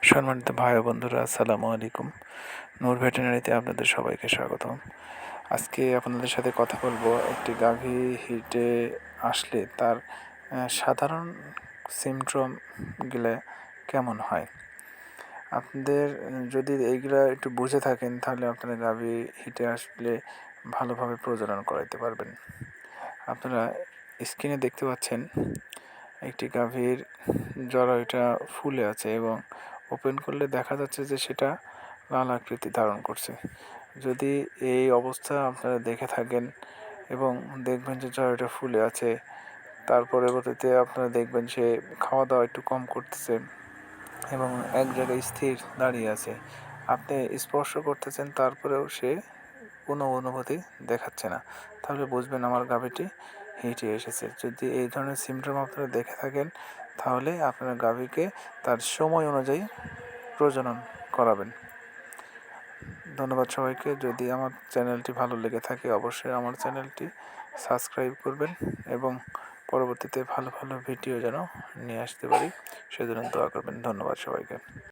সম্মানিত ভাই ও বন্ধুরা, আসসালামু আলাইকুম। নূর ভেটেরিনারিতে আপনাদের সবাইকে স্বাগতম। আজকে আপনাদের সাথে কথা বলবো একটি গাভী হিটে আসলে তার সাধারণ সিমটমগুলো কেমন হয়। আপনাদের যদি এইগুলা একটু বুঝে থাকেন তাহলে আপনারা গাভী হিটে আসলে ভালোভাবে প্রজনন করাইতে পারবেন। আপনারা স্ক্রিনে দেখতে পাচ্ছেন একটি গাভীর জরায়ুটা ফুলে আছে এবং ওপেন করলে দেখা যাচ্ছে যে সেটা লাল আকৃতি ধারণ করছে। যদি এই অবস্থা আপনারা দেখে থাকেন এবং দেখবেন যে জরায়ুটা ফুলে আছে, তার পরবর্তীতে আপনারা দেখবেন সে খাওয়া দাওয়া একটু কম করতেছে এবং এক জায়গায় স্থির দাঁড়িয়ে আছে, আপনি স্পর্শ করতেছেন তারপরেও সে কোনো অনুভূতি দেখাচ্ছে না, তাহলে বুঝবেন আমার গাভীটি হিটে এসেছে। যদি এই ধরনের সিমটম আপনারা দেখে থাকেন তাহলে আপনার গাভীকে তার সময় অনুযায়ী প্রজনন করাবেন। ধন্যবাদ সবাইকে। যদি আমার চ্যানেলটি ভালো লেগে থাকে অবশ্যই আমার চ্যানেলটি সাবস্ক্রাইব করবেন এবং পরবর্তীতে ভালো ভালো ভিডিও যেন নিয়ে আসতে পারি সেজন্য দোয়া করবেন। ধন্যবাদ সবাইকে।